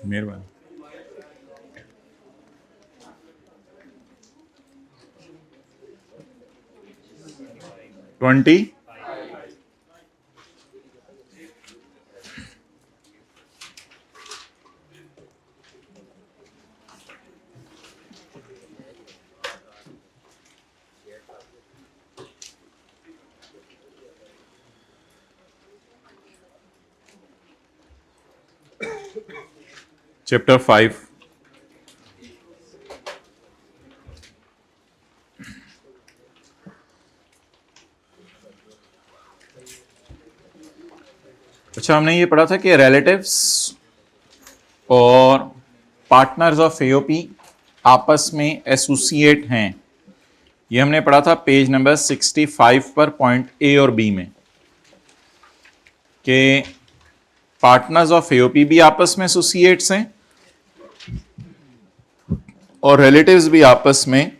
मेहरबानी। Twenty chapter 5 अच्छा, हमने ये पढ़ा था कि रिलेटिव्स और पार्टनर्स ऑफ एओपी आपस में एसोसिएट हैं। ये हमने पढ़ा था पेज नंबर 65 पर पॉइंट ए और बी में कि पार्टनर्स ऑफ एओपी भी आपस में एसोसिएट्स हैं और रिलेटिव्स भी आपस में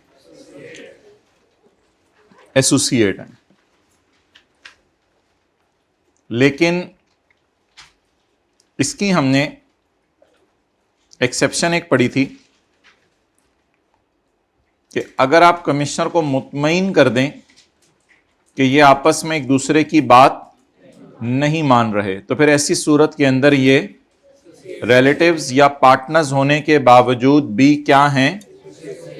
एसोसिएट हैं। लेकिन इसकी हमने एक्सेप्शन एक पढ़ी थी कि अगर आप कमिश्नर को मुतमईन कर दें कि ये आपस में एक दूसरे की बात नहीं मान रहे, तो फिर ऐसी सूरत के अंदर ये रिलेटिव्स या पार्टनर्स होने के बावजूद भी क्या हैं,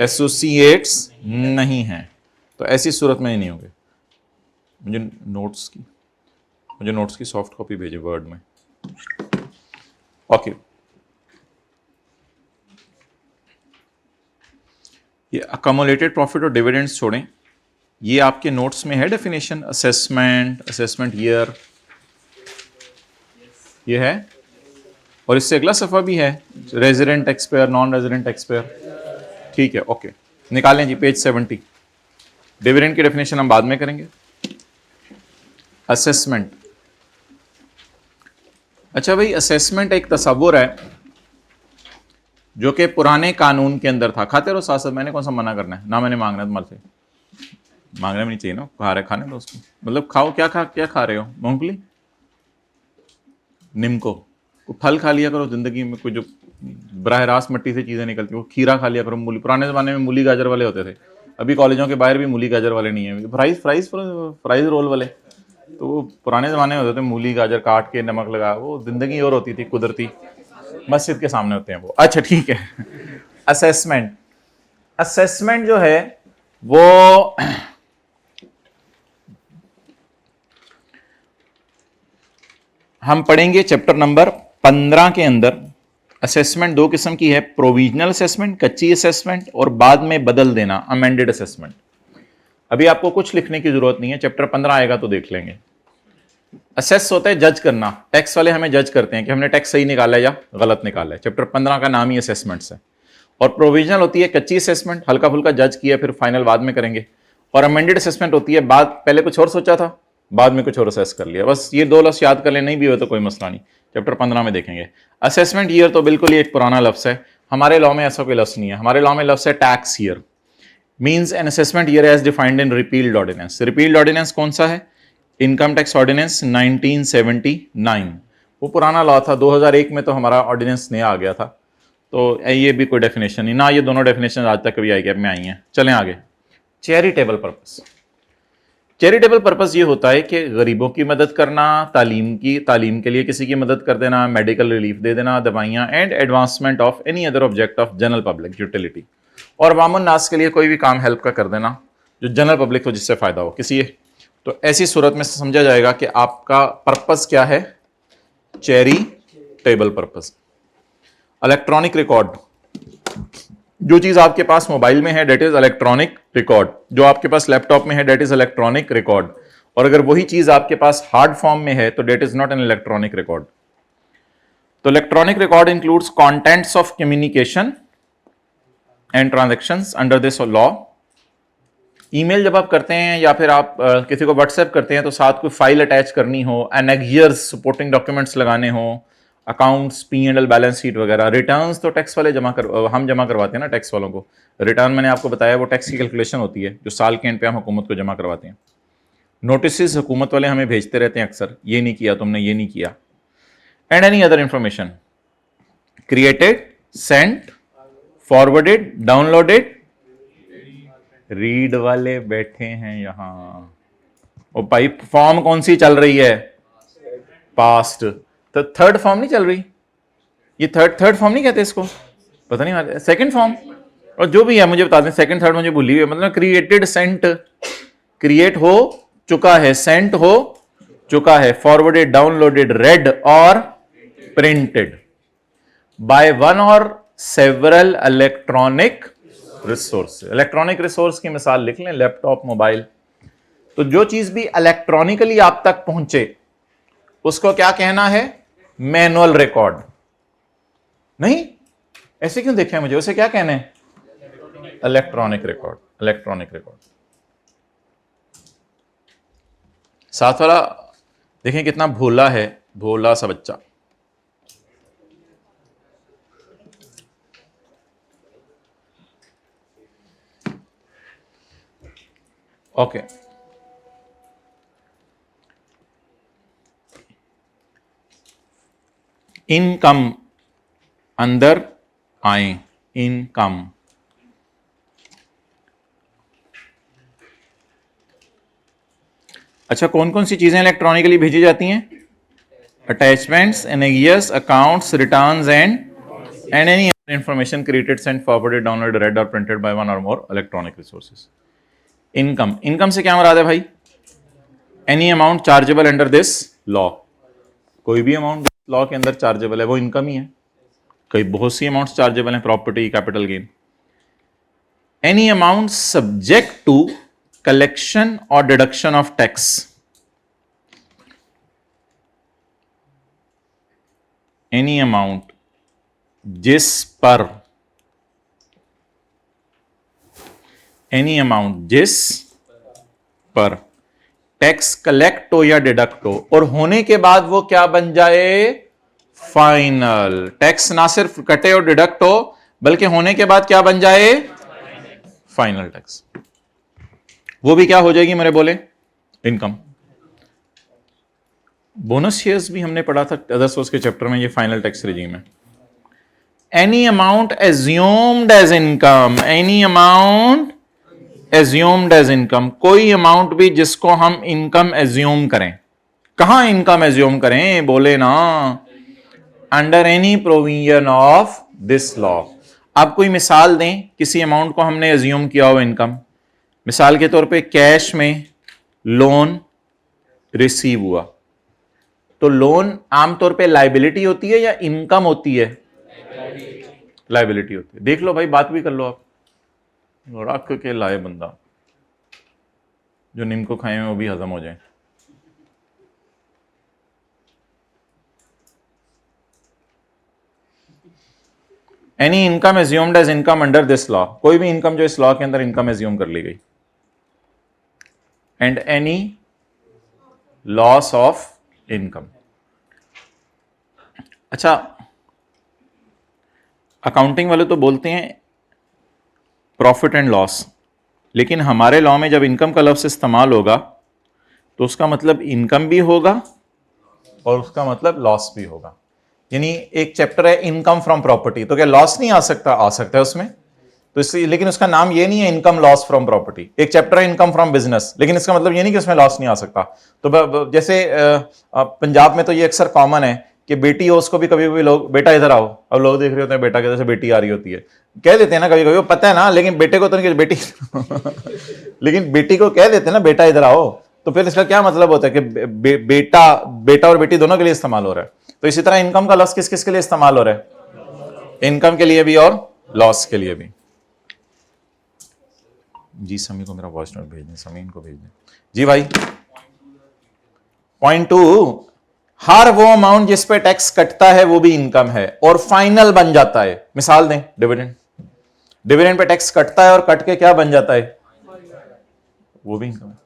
एसोसिएट्स नहीं हैं। तो ऐसी सूरत में ही नहीं होंगे। मुझे नोट्स की सॉफ्ट कॉपी भेजे वर्ड में। ओके, ये अकोमोलेटेड प्रॉफिट और डिविडेंड्स छोड़ें, ये आपके नोट्स में है डेफिनेशन, असेसमेंट ईयर, ये है। और इससे अगला सफ़ा भी है, resident tax payer, non resident tax payer. ठीक है, ओके, निकालें जी पेज 70। डिविडेंड की डेफिनेशन हम बाद में करेंगे। असेसमेंट, अच्छा भाई, असेसमेंट एक तस्वुर है जो कि पुराने कानून के अंदर था। खाते रहो साथ साथ, मैंने कौन सा मना करना है, ना मैंने मांगना तुम्हारे से, मांगना भी नहीं चाहिए ना, खा रहे खाने दो उसको, मतलब खाओ। क्या खा रहे हो, मूंगफली, निम्को, को फल खा लिया करो जिंदगी में। कोई जो बराह रास्त मट्टी से चीजें निकलती वो खीरा खा लिया करो, मूली। पुराने जमाने में मूली गाजर वाले होते थे, अभी कॉलेजों के बाहर भी मूली गाजर वाले नहीं है, फ्राइज रोल वाले। तो वो पुराने ज़माने में होते थे, मूली गाजर काट के नमक लगा, वो ज़िंदगी और होती थी कुदरती। मस्जिद के सामने होते हैं वो। अच्छा ठीक है, असेसमेंट जो है वो हम पढ़ेंगे चैप्टर नंबर 15 के अंदर। असेसमेंट दो किस्म की है, प्रोविजनल असेसमेंट, कच्ची असेसमेंट, और बाद में बदल देना, अमेंडेड असेसमेंट। अभी आपको कुछ लिखने की जरूरत नहीं है, चैप्टर 15 आएगा तो देख लेंगे। असेस होता है जज करना, टैक्स वाले हमें जज करते हैं कि हमने टैक्स सही निकाला है या गलत निकाला है। चैप्टर 15 का नाम ही असेसमेंट्स है। और प्रोविजनल होती है कच्ची असेसमेंट, हल्का फुल्का जज किया, फिर फाइनल बाद में करेंगे। और अमेंडेड असेसमेंट होती है बाद, पहले कुछ और सोचा था, बाद में कुछ और असेस कर लिया। बस ये दो लफ्ज याद कर ले, नहीं भी हो तो कोई मसला नहीं, चैप्टर 15 में देखेंगे। असेसमेंट ईयर तो बिल्कुल ही एक पुराना लफ्ज है, हमारे लॉ में ऐसा कोई लफ्ज नहीं है। हमारे लॉ में लफ्ज है tax year, means an assessment year as defined in repealed ordinance. Repealed ordinance कौन सा है? इनकम टैक्स ऑर्डिनेंस 1979, वो पुराना लॉ था। 2001 में तो हमारा ऑर्डिनेंस नया आ गया था, तो ये भी कोई डेफिनेशन नहीं ना, ये दोनों डेफिनेशन आज तक कभी आई गैप में आई हैं। चलें आगे। चैरिटेबल पर्पस, चैरिटेबल पर्पस ये होता है कि गरीबों की मदद करना, तालीम के लिए किसी की मदद कर देना, मेडिकल रिलीफ दे देना, दवाइयाँ, and advancement of any other object of general public utility, और अवामुन नास के लिए कोई भी काम हेल्प का कर देना जो जनरल पब्लिक को जिससे फायदा हो किसी। तो ऐसी सूरत में समझा जाएगा कि आपका पर्पस क्या है, चैरिटेबल पर्पस। इलेक्ट्रॉनिक रिकॉर्ड, जो चीज आपके पास मोबाइल में है डेट इज इलेक्ट्रॉनिक रिकॉर्ड, जो आपके पास लैपटॉप में है डेट इज इलेक्ट्रॉनिक रिकॉर्ड, और अगर वही चीज आपके पास हार्ड फॉर्म में है तो data is not an electronic record. तो electronic record includes contents of communication and transactions under this law. Email जब आप करते हैं या फिर आप किसी को व्हाट्सएप करते हैं तो साथ कोई फाइल अटैच करनी हो, एनेक्सियर्स सपोर्टिंग डॉक्यूमेंट्स लगाने हो, अकाउंट्स, P&L, बैलेंस शीट वगैरह। रिटर्न्स तो टैक्स वाले हम जमा करवाते हैं ना टैक्स वालों को। रिटर्न मैंने आपको बताया वो टैक्स की कैलकुलेशन होती है जो साल के एंड पे हम हुकूमत को जमा करवाते हैं। नोटिस हुकूमत वाले हमें भेजते रहते हैं अक्सर, ये नहीं किया तुमने, ये नहीं किया। And any other information, created, sent, forwarded, downloaded, read वाले बैठे हैं यहां। वो भाई फॉर्म कौन सी चल रही है? पास्ट। तो थर्ड फॉर्म नहीं चल रही, ये थर्ड फॉर्म नहीं कहते इसको, पता नहीं, सेकंड फॉर्म, और जो भी है मुझे बता दें, सेकंड थर्ड मुझे भूली हुई है। मतलब क्रिएटेड, सेंट, क्रिएट हो चुका है, सेंट हो चुका है, फॉरवर्डेड, डाउनलोडेड, रेड और प्रिंटेड बाय वन और several electronic resource. Electronic resource की मिसाल लिख लें, लैपटॉप, मोबाइल। तो जो चीज भी इलेक्ट्रॉनिकली आप तक पहुंचे उसको क्या कहना है? Manual record. नहीं, ऐसे क्यों देखा है मुझे, उसे क्या कहना है? Electronic record. Electronic record. साथ वाला देखें कितना भोला है, भोला सा बच्चा। ओके, इनकम अंदर आए, इनकम। अच्छा, कौन कौन सी चीजें इलेक्ट्रॉनिकली भेजी जाती हैं? अटैचमेंट्स, एनेगियस, accounts, returns and any information created, sent, forwarded, downloaded, read और प्रिंटेड बाय वन और more electronic resources. Income, income से क्या मुराद है भाई? Any amount chargeable under this law. कोई भी अमाउंट लॉ के अंदर चार्जेबल है वो इनकम ही है। कई बहुत सी अमाउंट्स चार्जेबल हैं, property, capital gain. Any amount subject to collection और deduction of tax. Any amount जिस पर, एनी अमाउंट जिस पर टैक्स कलेक्ट हो या डिडक्ट हो, और होने के बाद वो क्या बन जाए? Final tax. ना सिर्फ कटे और डिडक्ट हो बल्कि होने के बाद क्या बन जाए? Final tax. वो भी क्या हो जाएगी मेरे बोले? इनकम। बोनस शेयर्स भी हमने पढ़ा था अदर सोर्स के चैप्टर में, ये फाइनल टैक्स रिजीम है। Any amount assumed as income, any amount assumed as income, कोई अमाउंट भी जिसको हम इनकम एज्यूम करें। कहां इनकम एज्यूम करें? बोले ना, under any provision of this law. आप कोई मिसाल दें, किसी अमाउंट को हमने एज्यूम किया हो इनकम। मिसाल के तौर पे कैश में लोन रिसीव हुआ, तो लोन आमतौर पे लाइबिलिटी होती है या इनकम होती है? लाइबिलिटी होती है। देख लो भाई, बात भी कर लो आप। रख के लाए बंदा, जो नीम को खाए में वो भी हजम हो जाए। Any income assumed as income under this law, कोई भी इनकम जो इस लॉ के अंदर इनकम एज्यूम कर ली गई। And any loss of income. अच्छा, अकाउंटिंग वाले तो बोलते हैं प्रॉफिट एंड लॉस, लेकिन हमारे लॉ में जब इनकम का लफ्ज इस्तेमाल होगा तो उसका मतलब इनकम भी होगा और उसका मतलब लॉस भी होगा। यानी एक चैप्टर है इनकम फ्रॉम प्रॉपर्टी, तो क्या लॉस नहीं आ सकता? आ सकता है उसमें, तो इसलिए, लेकिन उसका नाम ये नहीं है इनकम लॉस फ्रॉम प्रॉपर्टी। एक चैप्टर है इनकम फ्रॉम बिजनेस, लेकिन इसका मतलब ये नहीं कि उसमें लॉस नहीं आ सकता। तो जैसे पंजाब में तो ये अक्सर कॉमन है कि बेटी हो उसको भी कभी कभी लोग बेटा इधर आओ, अब लोग देख रहे होते हैं बेटा के जैसे बेटी आ रही होती है, कह देते हैं ना कभी कभी, वो पता है ना, लेकिन बेटे को तो नहीं, बेटी लेकिन बेटी को कह देते हैं ना बेटा इधर आओ, तो फिर इसका क्या मतलब होता है कि बेटा और बेटी दोनों के लिए इस्तेमाल हो रहा है। तो इसी तरह इनकम का लफ्ज किस किस के लिए इस्तेमाल हो रहा है? इनकम के लिए भी और लॉस के लिए भी। जी समी को मेरा वॉइस नोट भेज दें, समी इनको भेज दें। जी भाई, पॉइंट 2, हर वो अमाउंट जिस पे टैक्स कटता है वो भी इनकम है और फाइनल बन जाता है। मिसाल दें, डिविडेंड। डिविडेंड पे टैक्स कटता है और कट के क्या बन जाता है? वो भी इनकम है।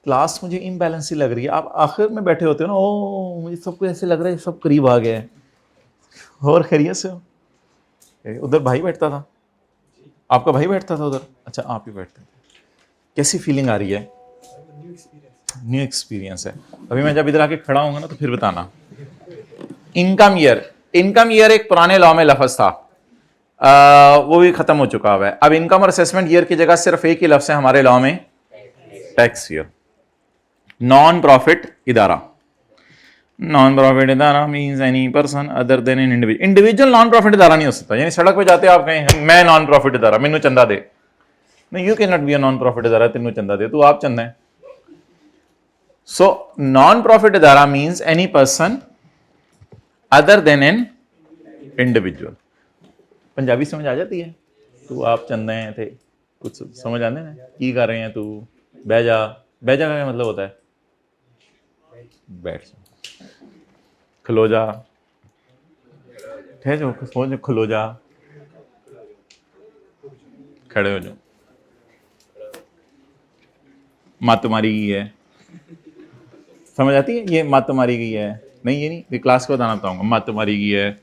क्लास मुझे इम्बैलेंस ही लग रही है, आप आखिर में बैठे होते हो ना, ओ मुझे सबको ऐसे लग रहा है सब करीब आ गए हैं। और खैरियत से हो? उधर भाई बैठता था, आपका भाई बैठता था उधर? अच्छा, आप ही बैठते थे। कैसी फीलिंग आ रही है? न्यू एक्सपीरियंस है। अभी मैं जब इधर आके खड़ा होऊंगा ना तो फिर बताना। इनकम ईयर, इनकम ईयर एक पुराने लॉ में लफ्ज था, वो भी खत्म हो चुका हुआ है। अब इनकम और असेसमेंट ईयर की जगह सिर्फ एक ही लफ्ज है हमारे लॉ में, टैक्स ईयर। नॉन प्रॉफिट इदारा, नॉन प्रॉफिट इदारा means any person other than an individual. Individual non profit इदारा नहीं हो सकता। यानी सड़क पे जाते आप कहें मैं नॉन प्रॉफिट इदारा, मैनू चंदा दे, नहीं, you can not be a non profit इदारा, तेनू चंदा दे, तू आप चंदा है। सो नॉन प्रॉफिट इदारा means any person other than an individual. Punjabi समझ आ जाती है? तू आप चंदे हैं थे, कुछ समझ आते हैं की कर रहे हैं, तू बह जा। बह जा का क्या मतलब होता है? बैठ जा, खलो जा, ठहर जाओ, सोच, खलो जा, खड़े हो जाओ। मत मारी गई है, समझ आती है? ये मत मारी गई है, नहीं ये नहीं, ये क्लास को बताना बताऊंगा। मत मारी गई है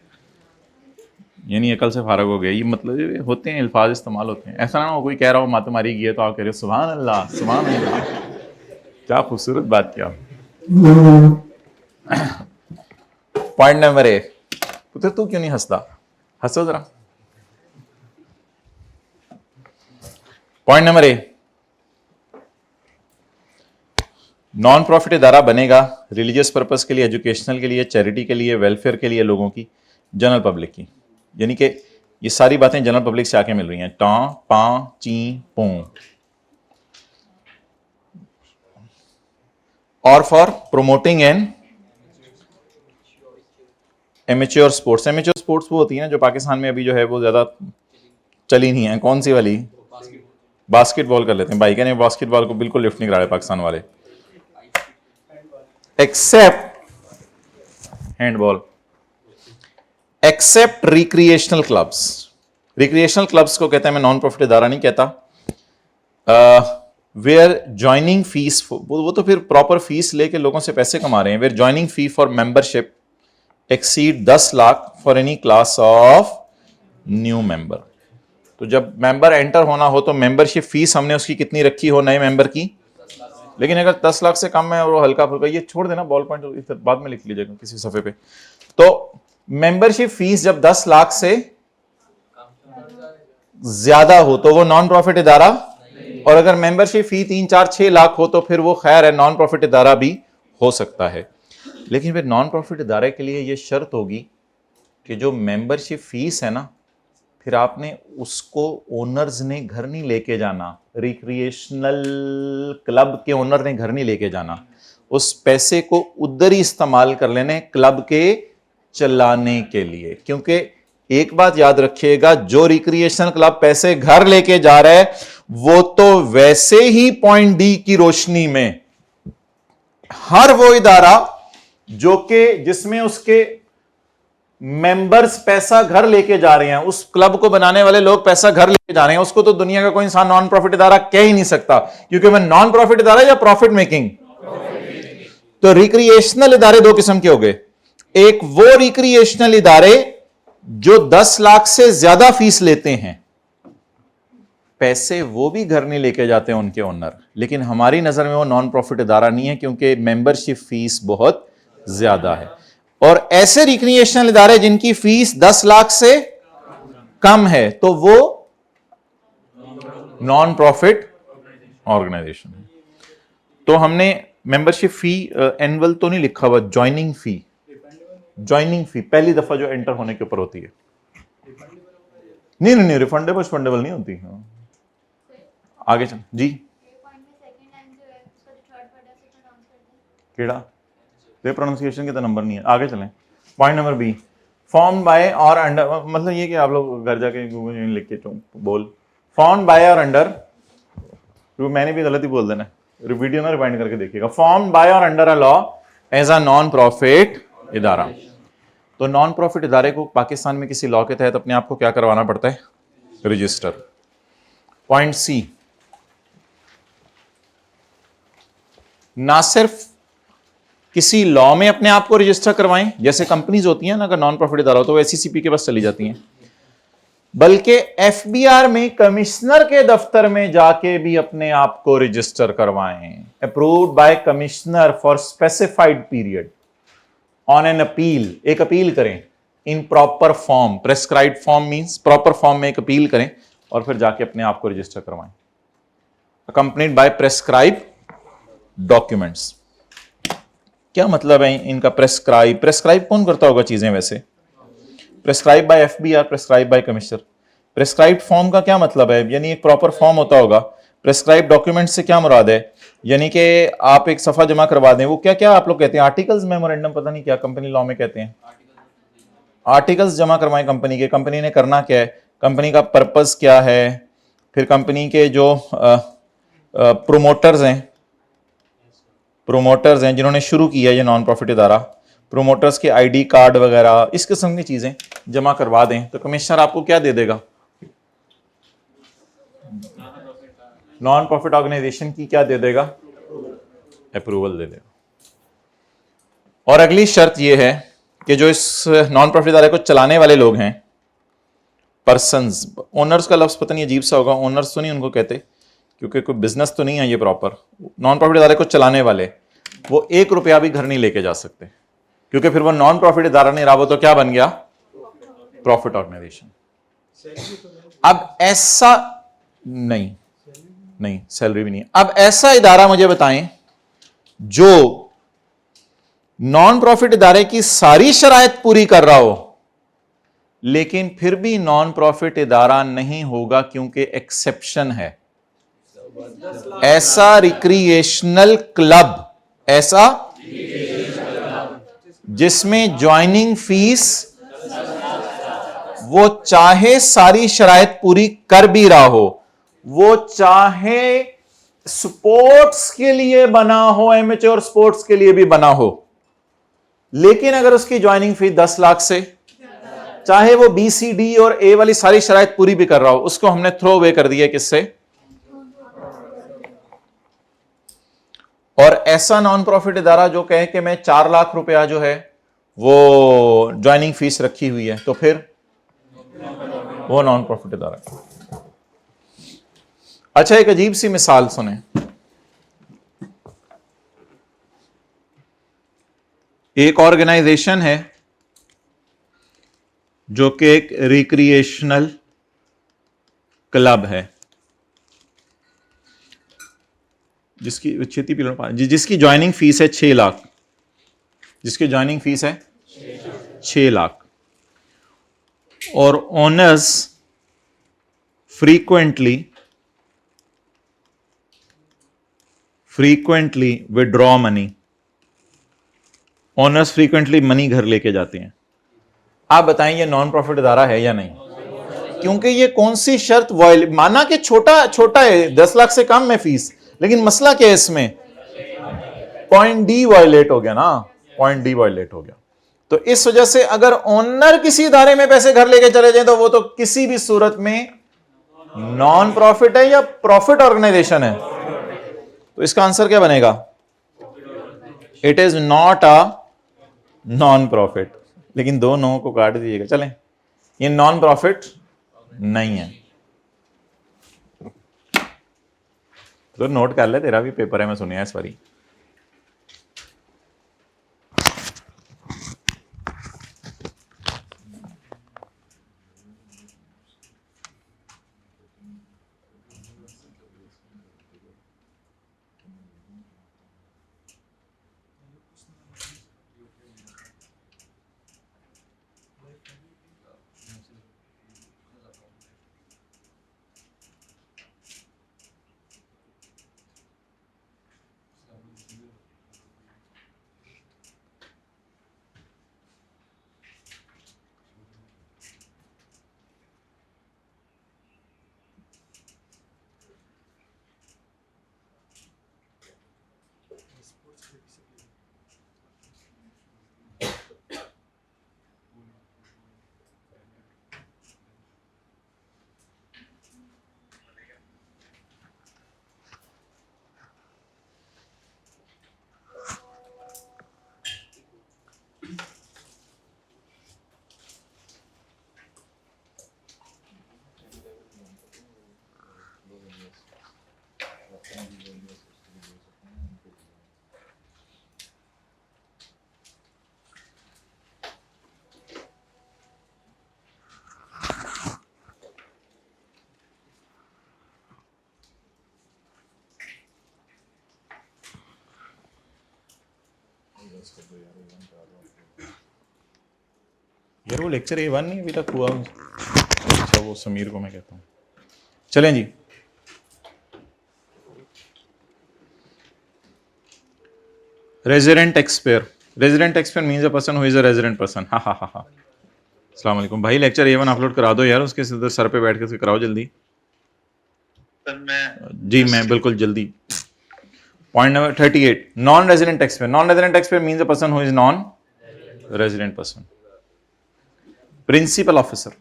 यानी अकल से फारग हो गया, ये मतलब होते हैं, अल्फाज इस्तेमाल होते हैं। ऐसा ना हो कोई कह रहा हो मत मारी गई है तो आप कह रहे हो सुभान अल्लाह, सुभान अल्लाह, क्या खूबसूरत बात किया। पॉइंट नंबर 1, पुत्र तू क्यों नहीं हंसता? हंसो जरा। पॉइंट नंबर 1, नॉन प्रॉफिट इदारा बनेगा रिलीजियस पर्पस के लिए, एजुकेशनल के लिए, चैरिटी के लिए, वेलफेयर के लिए, लोगों की, जनरल पब्लिक की। यानी कि ये सारी बातें जनरल पब्लिक से आके मिल रही हैं। टा, पा, ची, पू। और for promoting N amateur sports. Amateur sports वो होती है ना जो पाकिस्तान में अभी जो है वो ज्यादा चली नहीं है। कौन सी वाली? बास्केटबॉल कर लेते हैं। भाई कहने बास्केटबॉल को बिल्कुल लिफ्ट नहीं करा रहे पाकिस्तान वाले, except handball, except recreational clubs. Recreational clubs को कहते हैं, मैं नॉन प्रॉफिट इदारा नहीं कहता। वेयर ज्वाइनिंग फीस, वो तो फिर प्रॉपर फीस लेके लोगों से पैसे कमा रहे हैं। Where joining fee for membership exceed 10 lakh for any class of new member. तो जब मेंबर एंटर होना हो तो मेंबरशिप फीस हमने उसकी कितनी रखी हो नए मेंबर की, लेकिन अगर 10 लाख से कम है और वो हल्का फुल्का, ये छोड़ देना, बॉल पॉइंट बाद में लिख लीजिएगा किसी सफे पे। तो मेंबरशिप फीस जब 10 लाख से ज्यादा हो तो वो नॉन प्रॉफिट इदारा, और अगर मेंबरशिप फी 3, 4, 6 लाख हो तो फिर वो खैर है, नॉन प्रॉफिट इदारा भी हो सकता है। लेकिन फिर नॉन प्रॉफिट इदारे के लिए ये शर्त होगी कि जो मेंबरशिप फीस है ना, फिर आपने उसको ओनर्स ने घर नहीं लेके जाना, रिक्रिएशनल क्लब के ओनर ने घर नहीं लेके जाना, उस पैसे को उधर ही इस्तेमाल कर लेने क्लब के चलाने के लिए। क्योंकि एक बात याद रखिएगा, जो रिक्रिएशनल क्लब पैसे घर लेके जा रहा है वो तो वैसे ही पॉइंट डी की रोशनी में हर वो इदारा जो कि जिसमें उसके मेंबर्स पैसा घर लेके जा रहे हैं, उस क्लब को बनाने वाले लोग पैसा घर लेके जा रहे हैं, उसको तो दुनिया का कोई इंसान नॉन प्रॉफिट इदारा कह ही नहीं सकता, क्योंकि मैं नॉन प्रॉफिट इदारा या प्रॉफिट मेकिंग। तो रिक्रिएशनल इदारे दो किस्म के हो गए। एक वो रिक्रिएशनल इदारे जो 10 लाख से ज्यादा फीस लेते हैं, पैसे वो भी घर नहीं लेके जाते हैं उनके ओनर, लेकिन हमारी नजर में वो नॉन प्रॉफिट इदारा नहीं है क्योंकि मेंबरशिप फीस बहुत ज्यादा है। और ऐसे रिक्रिएशनल इदारे जिनकी फीस 10 लाख से कम है तो वो नॉन प्रॉफिट ऑर्गेनाइजेशन है। तो हमने मेंबरशिप फी एनुअल तो नहीं लिखा हुआ, ज्वाइनिंग फी, ज्वाइनिंग फी पहली दफा जो एंटर होने के ऊपर होती है। नहीं रिफंडेबल नहीं होती। आगे चल जी, केड़ा ये प्रोनाउंसिएशन के तो नंबर नहीं है। आगे चलें, point number B, form by or under, मतलब ये कि आप लोग घर जाके गूगल लिख के बोल, फॉर्म बाय और अंडर, मैंने भी गलत ही बोल देना, वीडियो ना रिवाइंड करके देखिएगा। Form by or under a law as a non profit इदारा। तो नॉन प्रॉफिट इदारे को पाकिस्तान में किसी लॉ के तहत अपने आप को क्या करवाना पड़ता है? रजिस्टर। पॉइंट सी, ना सिर्फ किसी लॉ में अपने आप को रजिस्टर करवाएं, जैसे कंपनीज होती हैं ना, अगर नॉन प्रॉफिट इदारा हो तो वो एससीसीपी के पास चली जाती हैं, बल्कि एफबीआर में कमिश्नर के दफ्तर में जाके भी अपने आप को रजिस्टर करवाएं। Approved by commissioner for specified period on an appeal. एक अपील करें in proper form, prescribed form means proper form में एक अपील करें और फिर जाके अपने आप को रजिस्टर करवाएं, अकम्पनीड बाय प्रेस्क्राइब डॉक्यूमेंट्स। क्या मतलब है इनका प्रेस्क्राइब? प्रेस्क्राइब कौन करता होगा चीजें वैसे? Prescribe by FBR, prescribe by commissioner. Prescribed form का क्या मतलब है? यानी एक प्रॉपर फॉर्म होता होगा। प्रेस्क्राइब डॉक्यूमेंट से क्या मुराद है? यानी कि आप एक सफा जमा करवा दें, वो क्या क्या आप लोग कहते हैं, आर्टिकल्स, मेमोरेंडम, पता नहीं क्या कंपनी लॉ में कहते हैं, आर्टिकल्स जमा करवाएं कंपनी के। कंपनी ने करना क्या है, कंपनी का पर्पस क्या है, फिर कंपनी के जो प्रोमोटर्स हैं जिन्होंने शुरू किया ये नॉन प्रॉफिट इदारा, प्रोमोटर्स के आईडी कार्ड वगैरह, इस किस्म की चीजें जमा करवा दें तो कमिश्नर आपको क्या दे देगा? नॉन प्रॉफिट ऑर्गेनाइजेशन की क्या दे देगा? अप्रूवल दे देगा। और अगली शर्त यह है कि जो इस नॉन प्रॉफिट इदारे को चलाने वाले लोग हैं, पर्सन्स, ओनर्स का लफ्ज पता नहीं अजीब सा होगा, ओनर्स तो नहीं उनको कहते क्योंकि कोई बिजनेस तो नहीं है ये प्रॉपर। नॉन प्रॉफिट इदारे को चलाने वाले, वो 1 रुपया भी घर नहीं लेके जा सकते क्योंकि फिर वो नॉन प्रॉफिट इदारा नहीं रहा, वो तो क्या बन गया? Profit organisation. अब ऐसा नहीं, नहीं सैलरी भी नहीं। अब ऐसा इदारा मुझे बताएं जो नॉन प्रॉफिट इदारे की सारी शराइत पूरी कर रहा हो लेकिन फिर भी नॉन प्रॉफिट इदारा नहीं होगा क्योंकि एक्सेप्शन है। ऐसा रिक्रिएशनल क्लब, ऐसा जिसमें ज्वाइनिंग फीस वो चाहे सारी शराइत पूरी कर भी रहा हो, वो चाहे स्पोर्ट्स के लिए बना हो, एमेच्योर स्पोर्ट्स के लिए भी बना हो, लेकिन अगर उसकी ज्वाइनिंग फी 10 लाख से, चाहे वो बी सी डी और ए वाली सारी शराइत पूरी भी कर रहा हो, उसको हमने थ्रो अवे कर दिया। किससे? और ऐसा नॉन प्रॉफिट इदारा जो कहे कि मैं 4 लाख रुपया जो है वो ज्वाइनिंग फीस रखी हुई है, तो फिर वो नॉन प्रॉफिट इदारा है। अच्छा, एक अजीब सी मिसाल सुने। एक ऑर्गेनाइजेशन है जो कि एक रिक्रिएशनल क्लब है, जिसकी ज्वाइनिंग फीस है 6 लाख, जिसकी ज्वाइनिंग फीस है 6 लाख, और owners frequently withdraw money, owners frequently money घर लेके जाते हैं। आप बताएं ये नॉन प्रॉफिट इदारा है या नहीं? क्योंकि ये कौन सी शर्त माना कि छोटा छोटा है, 10 लाख से कम है फीस, लेकिन मसला क्या है इसमें? पॉइंट डी वायलेट हो गया ना, पॉइंट डी वायलेट हो गया। तो इस वजह से अगर ओनर किसी इदारे में पैसे घर लेके चले जाए तो वो तो किसी भी सूरत में नॉन प्रॉफिट है या प्रॉफिट ऑर्गेनाइजेशन है? तो इसका आंसर क्या बनेगा? It is not a non profit. लेकिन 2 नो को काट दीजिएगा, चलें, ये नॉन प्रॉफिट नहीं है। तो नोट कर ले, तेरा भी पेपर है, मैं सुनिया इस बारी। यार वो लेक्चर A1 नहीं अभी तक हुआ। अच्छा वो समीर को मैं कहता हूँ। चलें जी, resident taxpayer. Resident taxpayer means a person who is a resident person. हा हा हा हा। अस्सलाम वालेकुम भाई, लेक्चर A1 अपलोड करा दो यार, उसके सर पे बैठ के कराओ जल्दी। जी मैं बिल्कुल जल्दी। Point number 38, non resident taxpayer. Non resident taxpayer means a person who is non resident person. Principal officer,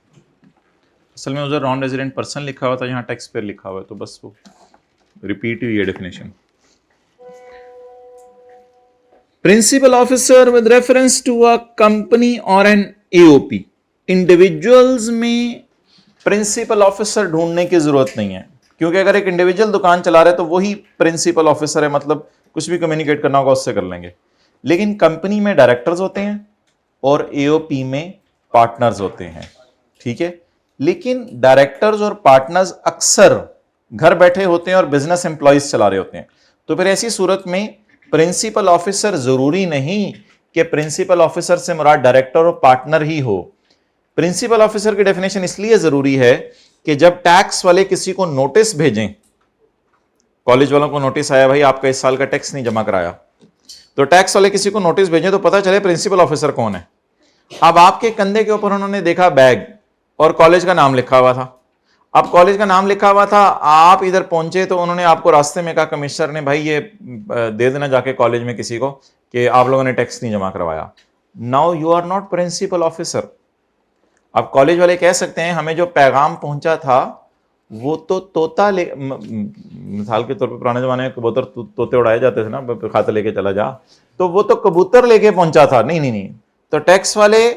असल में उधर नॉन रेजिडेंट पर्सन लिखा हुआ था, यहाँ टैक्सपेयर लिखा हुआ है, तो बस वो रिपीट हुई है definition. Principal officer with reference to a company और एन एओपी। इंडिविजुअल्स में प्रिंसिपल ऑफिसर ढूंढने की जरूरत नहीं है, क्योंकि अगर एक इंडिविजुअल दुकान चला रहे तो वही प्रिंसिपल ऑफिसर है, मतलब कुछ भी कम्युनिकेट करना होगा उससे कर लेंगे। लेकिन कंपनी में डायरेक्टर्स होते हैं और एओपी में पार्टनर्स होते हैं, ठीक है। लेकिन डायरेक्टर्स और पार्टनर्स अक्सर घर बैठे होते हैं और बिजनेस एम्प्लॉयज चला रहे होते हैं, तो फिर ऐसी सूरत में प्रिंसिपल ऑफिसर जरूरी नहीं कि प्रिंसिपल ऑफिसर से मुराद डायरेक्टर और पार्टनर ही हो। प्रिंसिपल ऑफिसर की डेफिनेशन इसलिए जरूरी है कि जब टैक्स वाले किसी को नोटिस भेजें, कॉलेज वालों को नोटिस आया भाई आपका इस साल का टैक्स नहीं जमा कराया, तो टैक्स वाले किसी को नोटिस भेजें तो पता चले प्रिंसिपल ऑफिसर कौन है। अब आपके कंधे के ऊपर उन्होंने देखा बैग और कॉलेज का नाम लिखा हुआ था। अब कॉलेज का नाम लिखा हुआ था, आप इधर पहुंचे तो उन्होंने आपको रास्ते में कहा कमिश्नर ने भाई ये दे देना जाके कॉलेज में किसी को कि आप लोगों ने टैक्स नहीं जमा करवाया। Now you are not principal officer. अब कॉलेज वाले कह सकते हैं हमें जो पैगाम पहुंचा था वो तो तोता ले, मिसाल के तौर पर पुराने जमाने में कबूतर तोते उड़ाए जाते थे ना, खाता लेके चला जा, तो वो तो कबूतर लेके पहुंचा था। नहीं नहीं नहीं, तो टैक्स वाले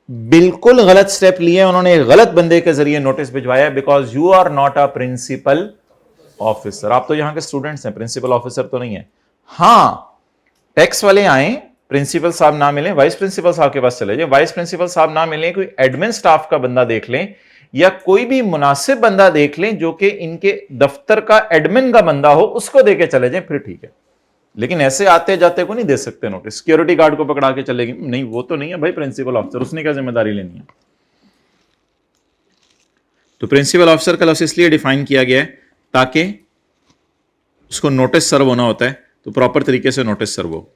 बिल्कुल गलत स्टेप लिए, उन्होंने एक गलत बंदे के जरिए नोटिस भिजवाया, because you are not a principal officer. आप तो यहां के स्टूडेंट्स हैं, प्रिंसिपल ऑफिसर तो नहीं है। हां, टैक्स वाले आए, प्रिंसिपल साहब ना मिले, वाइस प्रिंसिपल साहब के पास चले जाए, वाइस प्रिंसिपल साहब ना मिले, कोई एडमिन स्टाफ का बंदा देख लें या कोई भी मुनासिब बंदा देख लें जो कि इनके दफ्तर का एडमिन का बंदा हो, उसको देके चले जाएं, फिर ठीक है। लेकिन ऐसे आते जाते को नहीं दे सकते नोटिस, सिक्योरिटी गार्ड को पकड़ा के चलेगी नहीं, वो तो नहीं है भाई प्रिंसिपल ऑफिसर, उसने क्या जिम्मेदारी लेनी है। तो प्रिंसिपल ऑफिसर का लफ्ज इसलिए डिफाइन किया गया है ताकि उसको नोटिस सर्व होना होता है तो प्रॉपर तरीके से नोटिस सर्व हो।